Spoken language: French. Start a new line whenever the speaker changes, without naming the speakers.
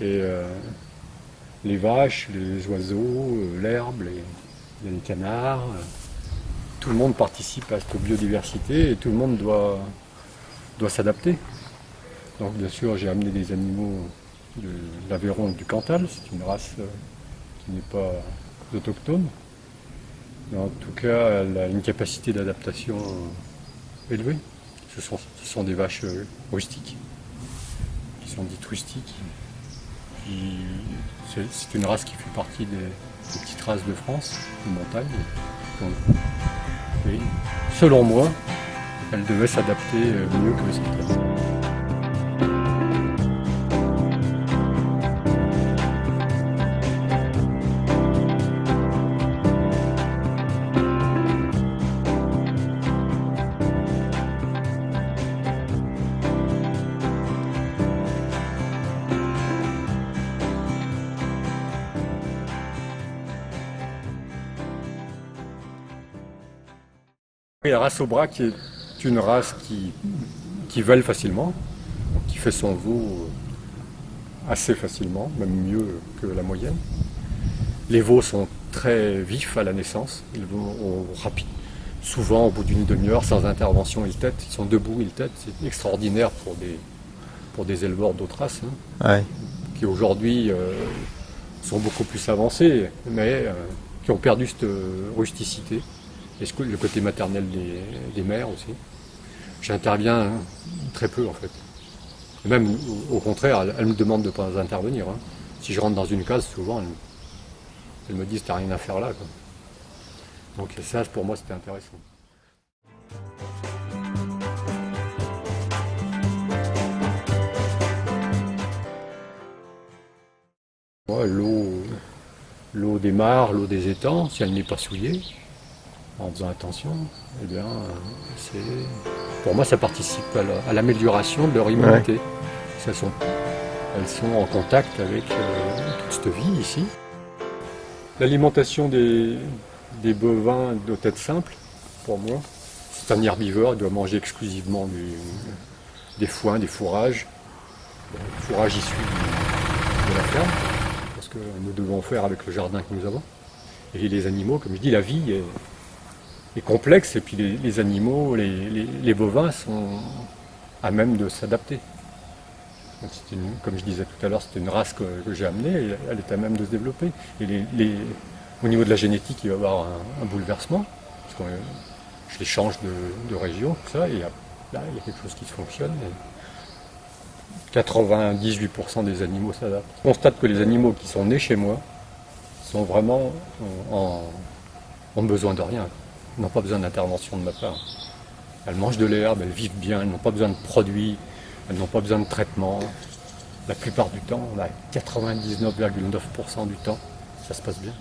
Et les vaches, les oiseaux, l'herbe, les canards, tout le monde participe à cette biodiversité et tout le monde doit s'adapter. Donc bien sûr j'ai amené des animaux de l'Aveyron et du Cantal, c'est une race qui n'est pas autochtone. Mais en tout cas elle a une capacité d'adaptation élevée. Ce sont des vaches rustiques, qui sont dites rustiques. C'est une race qui fait partie des petites races de France, de montagne. Donc, et selon moi, elle devait s'adapter mieux que les autres. Oui, la race Aubrac est une race qui vole facilement, qui fait son veau assez facilement, même mieux que la moyenne. Les veaux sont très vifs à la naissance, ils vont rapide. Souvent, au bout d'une demi-heure, sans intervention, ils tètent, ils sont debout, ils tètent. C'est extraordinaire pour des éleveurs d'autres races,
Ouais.
qui aujourd'hui sont beaucoup plus avancés, mais qui ont perdu cette rusticité. Et le côté maternel des mères aussi. J'interviens très peu en fait. Et même au contraire, elles me demandent de ne pas intervenir. Si je rentre dans une case, souvent elles me disent t'as rien à faire là. Quoi. Donc ça pour moi c'était intéressant. Moi, l'eau des mares, l'eau des étangs, si elle n'est pas souillée, en faisant attention, eh bien, pour moi, ça participe à l'amélioration de leur immunité. Ouais. Elles sont en contact avec toute cette vie ici. L'alimentation des bovins doit être simple, pour moi. C'est un herbivore, il doit manger exclusivement des foins, des fourrages. Le fourrage issu de la ferme, parce que nous devons faire avec le jardin que nous avons. Et les animaux, comme je dis, la vie est complexe, et puis les animaux, les bovins sont à même de s'adapter. Comme je disais tout à l'heure, c'était une race que j'ai amenée, et elle est à même de se développer. Et au niveau de la génétique, il va y avoir un bouleversement, parce que je les change de région, tout ça, et là, il y a quelque chose qui fonctionne. Et 98% des animaux s'adaptent. Je constate que les animaux qui sont nés chez moi sont vraiment ont besoin de rien. Elles n'ont pas besoin d'intervention de ma part. Elles mangent de l'herbe, elles vivent bien, elles n'ont pas besoin de produits, elles n'ont pas besoin de traitement. La plupart du temps, 99,9% du temps, ça se passe bien.